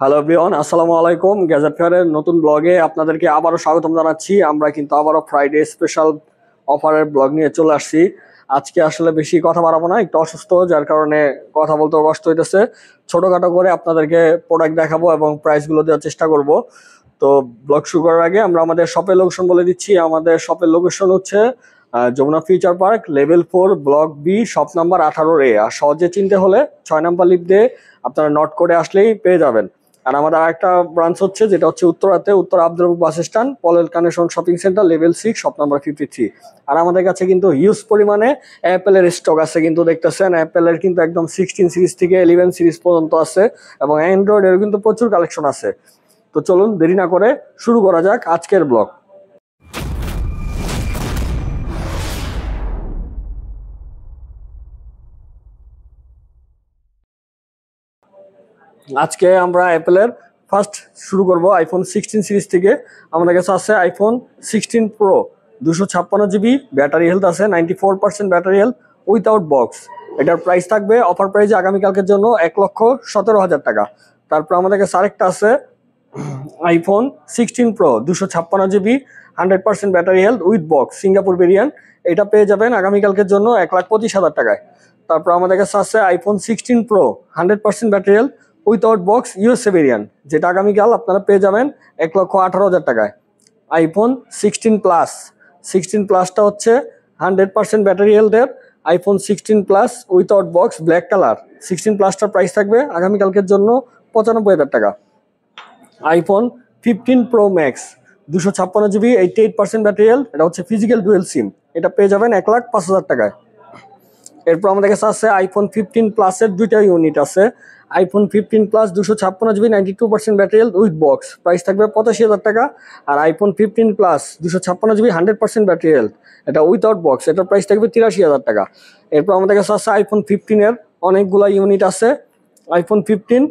Hello everyone, আসসালামু আলাইকুম। Gadget ফেয়ারের নতুন ব্লগে আপনাদেরকে আবারও স্বাগতম জানাচ্ছি। আমরা কিন্তু আবারও ফ্রাইডে স্পেশাল অফারের ব্লগ নিয়ে চলে আসছি। আজকে আসলে বেশি কথা বাড়াবো না, একটু অসুস্থ, যার কারণে কথা বলতেও কষ্ট হইতেছে। ছোটোখাটো করে আপনাদেরকে প্রোডাক্ট দেখাবো এবং প্রাইসগুলো দেওয়ার চেষ্টা করব। তো ব্লগ শুরু করার আগে আমরা আমাদের শপের লোকেশন বলে দিচ্ছি। আমাদের শপের লোকেশন হচ্ছে Jamuna future park, level 4, block B, shop number 18A। আর সহজে চিনতে হলে 6 নাম্বার লিফট দিয়ে আপনারা নট করে আসলেই পেয়ে যাবেন। আর আমাদের আরেকটা ব্রাঞ্চ হচ্ছে, যেটা হচ্ছে উত্তরাতে, উত্তর Abdul bus stand, Polwel connection shopping centre, level 6, shop number 53। আর আমাদের কাছে কিন্তু হিউজ পরিমাণে অ্যাপেলের স্টক আছে, কিন্তু দেখতেছেন অ্যাপেলের কিন্তু একদম 16 সিরিজ থেকে 11 সিরিজ পর্যন্ত আছে, এবং অ্যান্ড্রয়েডের কিন্তু প্রচুর কালেকশন আছে। তো চলুন দেরি না করে শুরু করা যাক আজকের ব্লগ। আজকে আমরা অ্যাপেলের ফার্স্ট শুরু করব আইফোন 16 সিরিজ থেকে। আমাদের কাছে আছে iPhone 16 pro, 256 GB, battery health আছে 94% ব্যাটারি হেলথ, উইথাউট বক্স। এটার প্রাইস থাকবে অফার প্রাইসে আগামীকালকের জন্য 1,17,000 টাকা। তারপর আমাদের কাছে আরেকটা আছে iPhone 16 pro, 256 GB, 100% battery health with box, Singapore variant. এটা পেয়ে যাবেন আগামীকালকের জন্য 1,25,000 টাকায়। তারপর আমাদের কাছে আছে iPhone 16 pro, 100% battery health without box, USA variant, যেটা আগামীকাল আপনারা পেয়ে যাবেন 1,18,000 টাকায়। আইফোন 16 প্লাস, 16 প্লাসটা হচ্ছে 100% ব্যাটারি হেলথের iPhone 16 plus without box, black colour. 16 প্লাসটার প্রাইস থাকবে আগামীকালকের জন্য 95,000 টাকা। IPhone 15 pro max, 256 GB, 88% battery health, এটা হচ্ছে ফিজিক্যাল ডুয়েল সিম, এটা পেয়ে যাবেন 1,05,000 টাকায়। এরপর আমাদের কাছে আছে আইফোন 15 প্লাসের দুইটা ইউনিট আছে। IPhone 15 plus 256 GB, 92% battery health with box, price থাকবে 85,000 টাকা। আর iPhone 15 plus 256 GB, 100% battery health, এটা উইথাউট বক্স, এটার প্রাইস থাকবে 83,000 টাকা। এরপর আমাদের কাছে আছে আইফোন 15-এর অনেকগুলা ইউনিট আছে। IPhone 15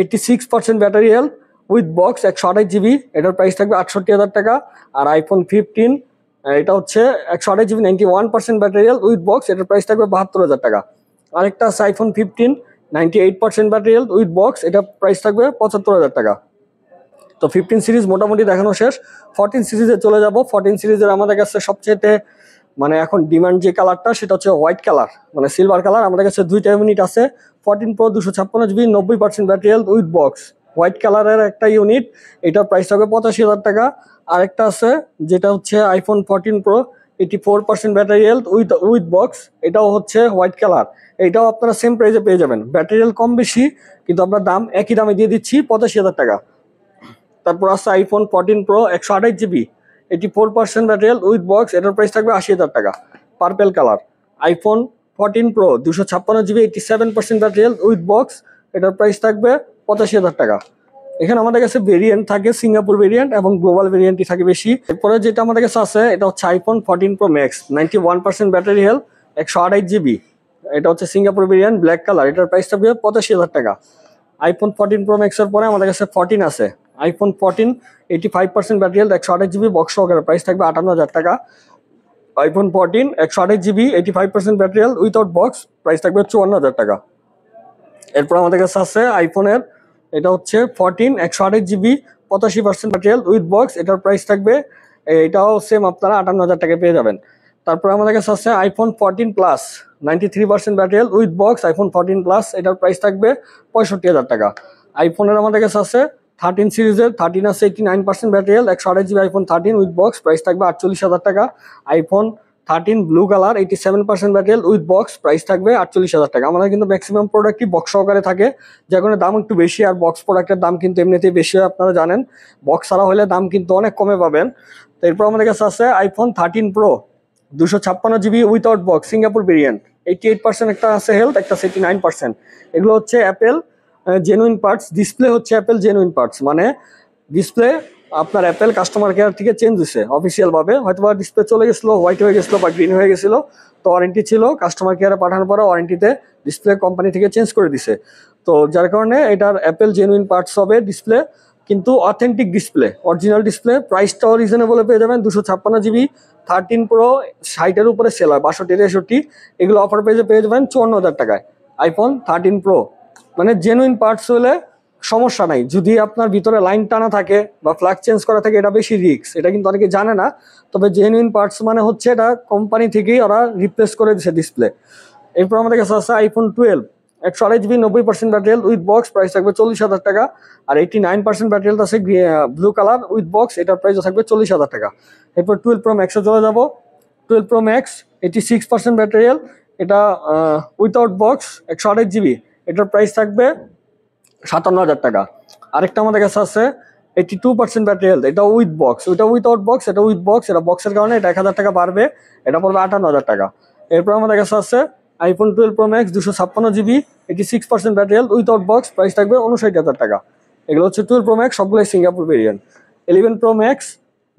86% battery health with box, 128 GB, এটার প্রাইস থাকবে 68,000 টাকা। আর আইফোন 15 এটা হচ্ছে 128 GB, 91% battery health with box, এটার প্রাইস থাকবে 72,000 টাকা। আরেকটা আছে iPhone 15 98% battery health with box, এটা প্রাইস থাকবে 75,000 টাকা। তো 15 সিরিজ মোটামুটি দেখানো শেষ। 14 সিরিজে চলে যাব। 14 সিরিজের আমাদের কাছে সবচেয়ে মানে এখন ডিমান্ড যে কালারটা, সেটা হচ্ছে হোয়াইট কালার, মানে সিলভার কালার। আমাদের কাছে দুইটা ইউনিট আছে। 14 pro, 256 GB, 90% battery health with box, white কালারের একটা ইউনিট, এটার প্রাইস হবে 85,000 টাকা। আরেকটা আছে যেটা হচ্ছে iPhone 14 pro, 84% battery health with box, এটাও হচ্ছে হোয়াইট কালার। এটাও আপনারা সেম প্রাইসে পেয়ে যাবেন, ব্যাটারি হেলথ কম বেশি, কিন্তু আমরা দাম একই দামে দিয়ে দিচ্ছি, 85,000 টাকা। তারপর আছে iPhone 14 pro, 128 GB, 84% battery health with box, এটার প্রাইস থাকবে 80,000 টাকা, purple colour. IPhone 14 pro, 256 GB, 87% battery health with box, এটার প্রাইস থাকবে 85,000 টাকা। এখানে আমাদের কাছে ভেরিয়েন্ট থাকে সিঙ্গাপুর ভেরিয়েন্ট এবং গ্লোবাল ভেরিয়েন্টই থাকে বেশি। এরপরে যেটা আমাদের কাছে আছে, এটা হচ্ছে iPhone 14 pro max, 91% battery health, 128 GB, এটা হচ্ছে সিঙ্গাপুর ভেরিয়েন্ট, ব্ল্যাক কালার, এটার প্রাইস থাকবে 85,000 টাকা। আইফোন 14 প্রো ম্যাক্সের পরে আমাদের কাছে 14 আছে। IPhone 14 85% battery health, 128 GB, box সহকারে, প্রাইস থাকবে 58,000 টাকা। IPhone 14 128 GB, 85% battery health without box, price থাকবে 54,000 টাকা। এরপর আমাদের কাছে আছে আইফোনের, এটা হচ্ছে 14 128 GB, 85% battery health with box, এটার প্রাইস থাকবে, এটাও সেম আপনারা 58,000 টাকা পেয়ে যাবেন। তারপর আমাদের কাছে আছে iPhone 14 plus, 93% battery health with box, iPhone 14 plus, এটার প্রাইস থাকবে 65,000 টাকা। আইফোনের আমাদের কাছে আছে 13 সিরিজের, 13 আছে 89% battery health, 128 GB, iPhone 13 with box, price থাকবে 48,000 টাকা। IPhone 13 blue colour, 87% battery health with box, price থাকবে 48,000 টাকা। আমাদের কিন্তু ম্যাক্সিমাম প্রোডাক্টই বক্স সহকারে থাকে, যে কোনো দাম একটু বেশি, আর বক্স প্রোডাক্টের দাম কিন্তু এমনিতেই বেশি হয়, আপনারা জানেন। বক্স ছাড়া হলে দাম কিন্তু অনেক কমে পাবেন। তো এরপর আমাদের কাছে আছে iPhone 13 pro, 256 GB, without box, Singapore variant, 88% একটা আছে হেলথ, একটা 89%। এগুলো হচ্ছে অ্যাপেল জেনুইন পার্টস, ডিসপ্লে হচ্ছে অ্যাপেল জেনুইন পার্টস, মানে ডিসপ্লে আপনার অ্যাপেল কাস্টমার কেয়ার থেকে চেঞ্জ হয়েছে অফিসিয়ালভাবে, হয়তো বা ডিসপ্লে চলে গেছিলো, হোয়াইট হয়ে গেছিলো বা গ্রিন হয়ে গেছিলো, তো ওয়ারেন্টি ছিল, কাস্টমার কেয়ারে পাঠানোর পরে ওয়ারেন্টিতে ডিসপ্লে কোম্পানি থেকে চেঞ্জ করে দিছে। তো যার কারণে এটার অ্যাপেল জেনুইন পার্টস হবে ডিসপ্লে, কিন্তু অথেন্টিক ডিসপ্লে, অরিজিনাল ডিসপ্লে। প্রাইসটাও রিজনেবলে পেয়ে যাবেন। 256 GB 13 প্রো 60-এর উপরে সেল হয়, 62 63, এগুলো অফার পেয়ে যাবেন 54,000 টাকায়। আইফোন 13 প্রো, মানে জেনুইন পার্টস হলে সমস্যা নাই। যদি আপনার ভিতরে লাইন টানা থাকে বা ফ্ল্যাগ চেঞ্জ করা থাকে, এটা বেশি রিস্ক, এটা কিন্তু অনেকে জানে না। তবে জেনুইন পার্টস মানে হচ্ছে এটা কোম্পানি থেকেই ওরা রিপ্লেস করে দিচ্ছে ডিসপ্লে। এরপর আমাদের কাছে আছে iPhone 12 128GB 90% battery health with box, price থাকবে 40,000 টাকা। আর 89% ব্যাটারি হেলথ আছে ব্লু কালার উইথ বক্স, এটার প্রাইস থাকবে 40,000 টাকা। এরপর 12 Pro Max এ চলে যাব। 12 Pro Max 86% ব্যাটারি হেলথ, এটা উইথাউট বক্স 128GB, এটার প্রাইস থাকবে 57,000 টাকা। আরেকটা আমাদের কাছে আছে 82% ব্যাটারি হেলথ, এটা উইথ বক্স, ওইটা উইথাউট বক্স, এটা উইথ বক্স, এটা বক্সের কারণে এটা 1,000 টাকা বাড়বে, এটা পড়বে 58,000 টাকা। এরপর আমাদের কাছে আছে iPhone 12 Pro Max 256GB 86% battery health without box, price থাকবে 59,000 টাকা। এগুলো হচ্ছে 12 Pro Max, সবগুলোই Singapore variant. 11 Pro Max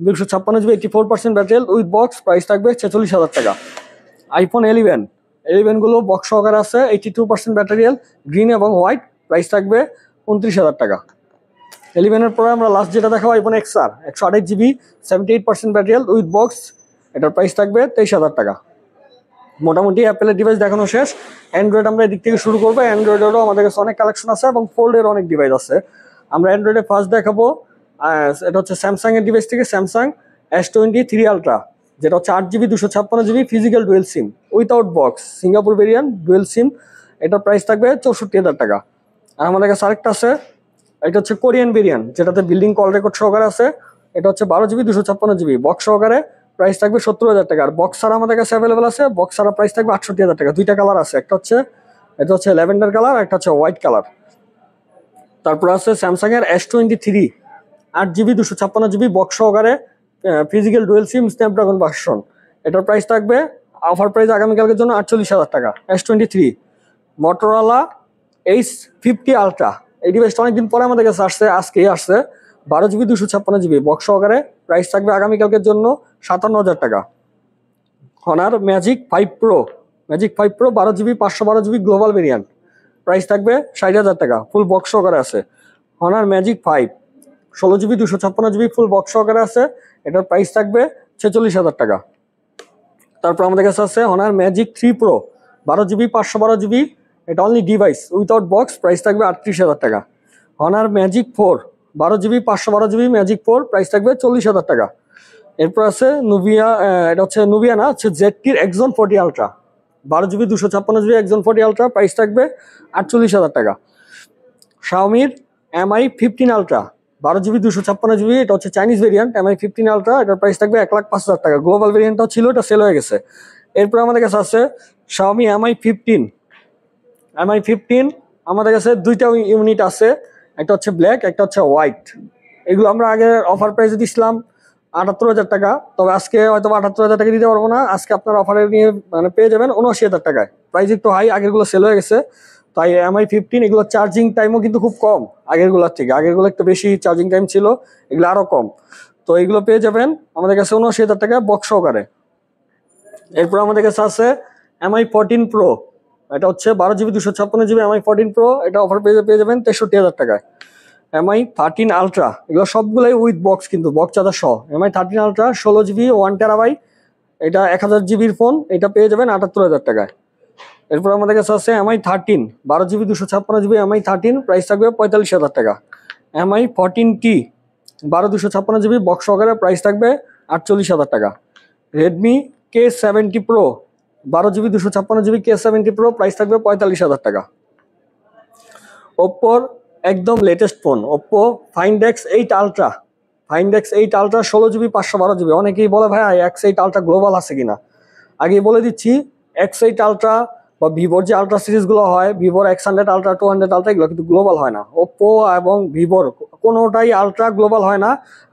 256GB 84% battery health with box, price থাকবে 46,000 টাকা। আইফোন 11 গুলো বক্স সহকারে আছে, 82% ব্যাটারি হেলথ, গ্রিন এবং হোয়াইট, প্রাইস থাকবে 29,000 টাকা। 11 পরে আমরা লাস্ট যেটা দেখাবো iPhone XR 128GB 78% battery health with box, এটার প্রাইস থাকবে 23,000 টাকা। মোটামুটি অ্যাপেলের ডিভাইস দেখানো শেষ। অ্যান্ড্রয়েড আমরা এদিক থেকে শুরু করবো। অ্যান্ড্রয়েডেরও আমাদের কাছে অনেক কালেকশন আছে এবং ফোল্ডের অনেক ডিভাইস আছে। আমরা অ্যান্ড্রয়েডে ফার্স্ট দেখাবো, এটা হচ্ছে স্যামসাং এর ডিভাইস থেকে স্যামসাং S23 আলট্রা, যেটা হচ্ছে 8GB 256GB physical dual sim without box, Singapore variant dual sim, এটার প্রাইস থাকবে 64,000 টাকা। আর আমাদের কাছে আরেকটা আছে, এটা হচ্ছে কোরিয়ান ভেরিয়েন্ট, যেটাতে বিল্ডিং কল রেকর্ড সহকারে আছে, এটা হচ্ছে 12GB 256GB বক্স সহকারে, প্রাইস থাকবে 70,000 টাকা। আর বক্স ছাড়া আমাদের কাছে অ্যাভেলেবল আছে, বক্স ছাড়া প্রাইস থাকবে 68,000 টাকা। দুইটা কালার আছে, একটা হচ্ছে এটা হচ্ছে ল্যাভেন্ডার কালার, একটা হচ্ছে হোয়াইট কালার। তারপর আছে স্যামসাং এর S23 8GB 256GB বক্স সহকারে ফিজিক্যাল ডুয়েল সিম স্ন্যাপড্রাগন ভার্সন, এটার প্রাইস থাকবে অফার প্রাইস আগামীকালকের জন্য 48,000 টাকা। S23 মোটরোলা H50 আলট্রা, এই ডিভাইসটা অনেকদিন পরে আমাদের কাছে আসছে, আজকেই আসছে, 12GB 256GB বক্স সহকারে, প্রাইস থাকবে আগামীকালকের জন্য 57,000 টাকা। Honours magic 5 Pro 12GB 512GB global variant, price থাকবে 60,000 টাকা, ফুল বক্স সহকারে আছে। Honours magic 5 16GB 256GB full box সহকারে আছে, এটার প্রাইস থাকবে 46,000 টাকা। তারপর আমাদের কাছে আছে honours magic 3 Pro 12GB 512GB, এটা only device without box, price থাকবে 38,000 টাকা। Honours magic 4 12GB 512GB magic 4, price থাকবে 40,000 টাকা। এরপর আছে নুবিয়া, এটা হচ্ছে নুবিয়া না, হচ্ছে ZT-র Exon 40 ultra 12GB 256GB Exon 40 ultra, price থাকবে 48,000 টাকা। শাওমির MI 15 আলট্রা 12GB 256GB, এটা হচ্ছে চাইনিজ ভেরিয়েন্ট MI 15 আলট্রা, এটার প্রাইস থাকবে 1,05,000 টাকা। গ্লোবাল ভেরিয়েন্টটাও ছিল, এটা সেল হয়ে গেছে। এরপর আমাদের কাছে আছে শাওমি MI 15 আমাদের কাছে দুইটা ইউনিট আছে, একটা হচ্ছে ব্ল্যাক, একটা হচ্ছে হোয়াইট। এগুলো আমরা আগে অফার প্রাইসে দিছিলাম 78,000 টাকা, তবে আজকে হয়তো 78,000 টাকা দিতে পারবো না, আজকে আপনার অফারে নিয়ে মানে পেয়ে যাবেন 79,000 টাকায়। প্রাইস একটু হাই, আগেরগুলো সেল হয়ে গেছে, তাই MI 15 এগুলো চার্জিং টাইমও কিন্তু খুব কম আগেরগুলোর থেকে, আগেরগুলো একটু বেশি চার্জিং টাইম ছিল, এগুলো আরো কম। তো এগুলো পেয়ে যাবেন আমাদের কাছে 79,000 টাকা বক্স সহকারে। এরপর আমাদের কাছে আছে MI 14 Pro, এটা হচ্ছে 12GB 256GB MI 14 Pro, এটা অফার পেয়ে যাবেন 63,000 টাকায়। MI 13 আলট্রা, এগুলো সবগুলোই উইথ বক্স, কিন্তু বক্স চার্জার সহ। MI 13 আলট্রা 16GB 1TB, এটা 1000GBর ফোন, এটা পেয়ে যাবেন 78,000 টাকায়। এরপর আমাদের কাছে আছে MI 13 12GB 256GB MI 13, price থাকবে 45,000 টাকা। MI 14T 12/256GB বক্স সহকারে, প্রাইস থাকবে 48,000 টাকা। Redmi K70 Pro 12GB 256GB K70 Pro, price থাকবে 45,000 টাকা। ওপ্পোর একদম latest phone Oppo Find X8 ultra 16GB 512GB, অনেকেই বলে ভাই X8 আলট্রা গ্লোবাল আছে কিনা, আগেই বলে দিচ্ছি X8 আলট্রা বা ভিভোর যে আলট্রা সিরিজগুলো হয়, ভিভোর X100 আলট্রা 200 আলট্রা, এগুলো কিন্তু গ্লোবাল হয় না। ওপ্পো এবং ভিভোর কোনোটাই আলট্রা গ্লোবাল হয় না,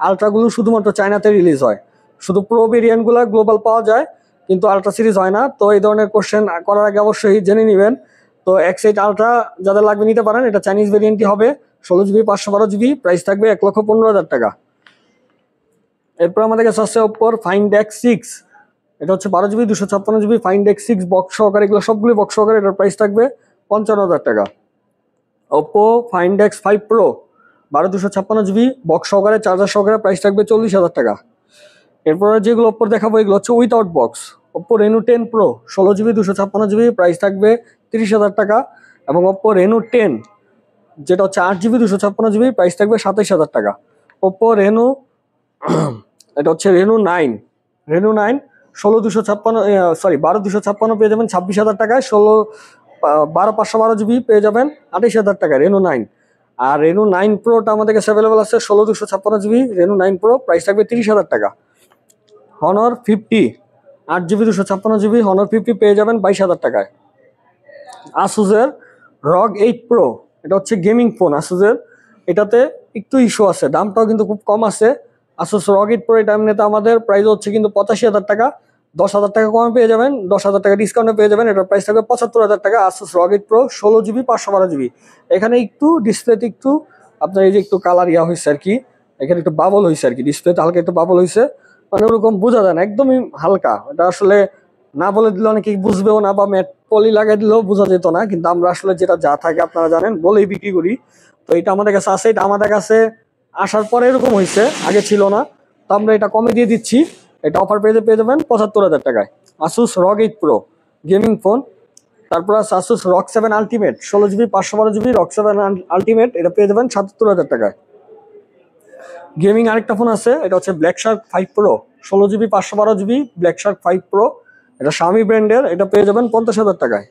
আলট্রাগুলো শুধুমাত্র চায়নাতে রিলিজ হয়, শুধু প্রো ভেরিয়েন্টগুলো গ্লোবাল পাওয়া যায়, কিন্তু আলট্রা সিরিজ হয় না। তো এই ধরনের কোশ্চেন করার আগে অবশ্যই জেনে নেবেন। তো X8 আলট্রা যাদের লাগবে নিতে পারেন, এটা চাইনিজ ভেরিয়েন্টই হবে, 16GB 512GB, প্রাইস থাকবে 1,15,000 টাকা। এরপর আমাদের কাছে আছে ওপ্পোর Find X6, এটা হচ্ছে 12GB 256GB Find X6 box সহকারে, এগুলো সবগুলো বক্স সহকারে, এটার প্রাইস থাকবে 55,000 টাকা। Oppo Find X5 Pro 12/256GB box সহকারে, চার্জার সহকারে, প্রাইস থাকবে 40,000 টাকা। এরপরে যেগুলো ওপ্পোর দেখাবো এগুলো হচ্ছে without box. Oppo Reno 10 Pro 16GB 256GB, price থাকবে 30,000 টাকা। এবং ওপ্পো Reno 10 যেটা হচ্ছে 8GB 256GB, প্রাইস থাকবে 27,000 টাকা। ওপো রেনো এটা হচ্ছে রেনো 9 12 256 পেয়ে যাবেন 26,000 টাকায়। 512GB পেয়ে যাবেন 28,000 টাকায় রেনো 9। আর রেনো 9 প্রোটা আমাদের কাছে অ্যাভেলেবল আছে 16 256GB রেনো 9 প্রো, প্রাইস থাকবে 30,000 টাকা। হনর 50 8GB 256GB হনর 50 পেয়ে যাবেন 22,000 টাকায়। আসুসের রগ 8 প্রো, এটা হচ্ছে গেমিং ফোন আসুসের, এটাতে একটু ইস্যু আছে, দামটাও কিন্তু খুব কম আছে। আসুস রগ 8 প্রো এটা এমনিতে আমাদের প্রাইস হচ্ছে কিন্তু 85,000 টাকা, 10,000 টাকা কমে পেয়ে যাবেন, 10,000 টাকা ডিসকাউন্টে পেয়ে যাবেন। এটার প্রাইস থাকবে 75,000 টাকা। আসুস রগ 8 প্রো 16GB 512GB। এখানে একটু ডিসপ্লেতে একটু আপনার এই যে একটু কালার হয়েছে আর কি, এখানে একটু বাবল হয়েছে আর কি, ডিসপ্লেতে হালকা একটু বাবল হয়েছে, মানে ওরকম বোঝা যায় না, একদমই হালকা। এটা আসলে না বলে দিলে অনেকেই বুঝবেও না, বা ম্যাট পলি লাগাই দিলেও বোঝা যেত না, কিন্তু আমরা আসলে যেটা যা থাকে আপনারা জানেন বলেই বিক্রি করি। তো এটা আমাদের কাছে আছে, এটা আমাদের কাছে আসার পরে এরকম হয়েছে, আগে ছিল না। তো আমরা এটা কমে দিয়ে দিচ্ছি, এটা অফার পেয়ে যাবেন 75,000 টাকায়। আসুস রগ 8 প্রো গেমিং ফোন। তারপর আছে আসুস রগ 7 আলটিমেট 16GB 512GB রগ 7 আলটিমেট, এটা পেয়ে যাবেন 77,000 টাকায়। গেমিং আরেকটা ফোন আছে, এটা হচ্ছে black shark 5 pro 16GB 512GB black shark 5 pro, এটা শাওমি ব্র্যান্ডের, এটা পেয়ে যাবেন 50,000 টাকায়।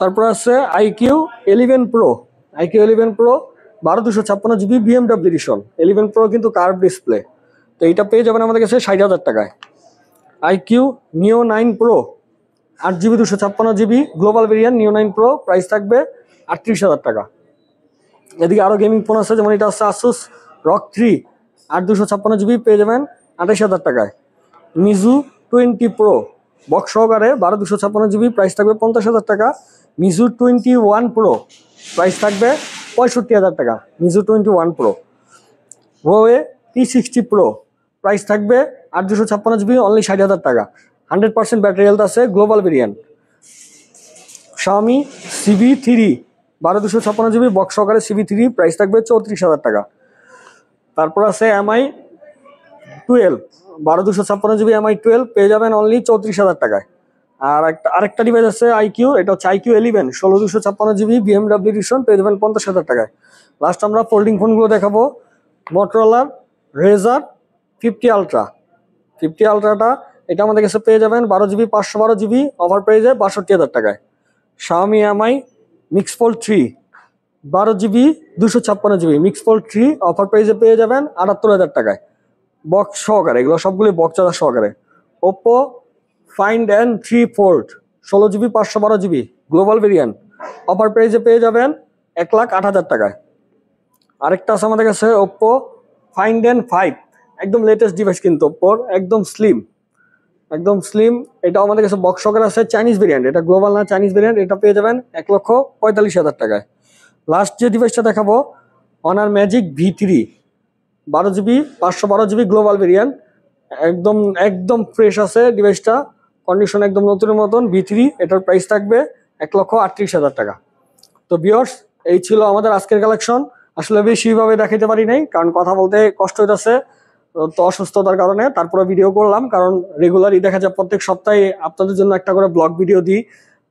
তারপর আছে iQOO 11 pro 12 256GB BMW edition 11 pro, কিন্তু কার্ভ ডিসপ্লে, তো এইটা পেয়ে যাবেন আমাদের কাছে 60,000 টাকায়। আইকিউ নিও 9 pro 8GB 256GB global variant নিও 9 প্রো, প্রাইস থাকবে 38,000 টাকা। এদিকে আরো গেমিং ফোন আছে, যেমন এটা আছে আসুস রগ 3 8 256GB পেয়ে যাবেন 28,000 টাকায়। মিজু 20 প্রো বক্স সহকারে 12 256GB, প্রাইস থাকবে 50,000 টাকা। মিজু 21 প্রো, প্রাইস থাকবে 65,000 টাকা। Miju 21 pro. Huawei P60 pro, price থাকবে 8 256GB অনলি 60,000 টাকা। 100% ব্যাটারি হেলথ আছে, global variant. Xiaomi CB3 12 256GB box সহকারে CB3, প্রাইস থাকবে 34,000 টাকা। তারপর আছে MI 12 12 256GB MI 12 পেয়ে যাবেন অনলি 34,000 টাকায়। আর আরেকটা ডিভাইস আছে আইকিউ, এটা হচ্ছে আইকিউ 11 16 256GB BMW এডিশন, পেয়ে যাবেন 50,000 টাকায়। লাস্ট আমরা ফোল্ডিং ফোনগুলো দেখাবো। মোটরোলার রেজার 50 আলট্রা আলট্রাটা এটা আমাদের কাছে পেয়ে যাবেন 12GB 512GB অফার পেয়ে যায় 62,000 টাকায়। Xiaomi MI mix fold 3 12GB 256GB mix fold 3 offer পেয়ে যাবেন 78,000 টাকায় বক্স সহকারে, এগুলো সবগুলি বক্স চার্জার সহকারে। Oppo find N 3 fold 16GB 512GB global variant, offer পেয়ে যাবেন 1,08,000 টাকায়। আরেকটা আছে আমাদের কাছে ওপো ফাইন্ড এন্ড 5, একদম লেটেস্ট ডিভাইস, কিন্তু ওপোর একদম স্লিম, এটা আমাদের কাছে বক্স সহকারে আছে, চাইনিজ ভেরিয়েন্ট, এটা গ্লোবাল না চাইনিজ ভেরিয়েন্ট, এটা পেয়ে যাবেন 1,45,000 টাকায়। লাস্ট যে ডিভাইসটা দেখাবো honour magic V3 12GB 512GB global variant, একদম ফ্রেশ আছে ডিভাইসটা, কন্ডিশন একদম নতুনের মতন V3, এটার প্রাইস থাকবে 1,38,000 টাকা। তো ভিউয়ার্স, এই ছিল আমাদের আজকের কালেকশন। আসলে বেশিভাবে দেখাতে পারি নাই, কারণ কথা বলতে কষ্ট হইতেছে, তো অসুস্থতার কারণে। তারপরে ভিডিও করলাম, কারণ রেগুলারই দেখা যায় প্রত্যেক সপ্তাহে আপনাদের জন্য একটা করে ব্লগ ভিডিও দিই।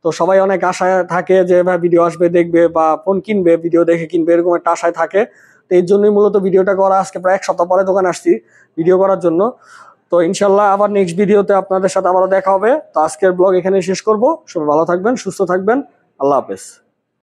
তো সবাই অনেক আশায় থাকে যে ভাই ভিডিও আসবে, দেখবে বা ফোন কিনবে, ভিডিও দেখে কিনবে, এরকম একটা আশায় থাকে। তো এর জন্যই মূলত ভিডিওটা করা। আজকে প্রায় 1 সপ্তাহ পরে দোকানে আসছি ভিডিও করার জন্য। তো ইনশাল্লাহ আবার নেক্সট ভিডিওতে আপনাদের সাথে আবারও দেখা হবে। তো আজকের ব্লগ এখানে শেষ করব। সবাই ভালো থাকবেন, সুস্থ থাকবেন, আল্লাহ হাফেজ।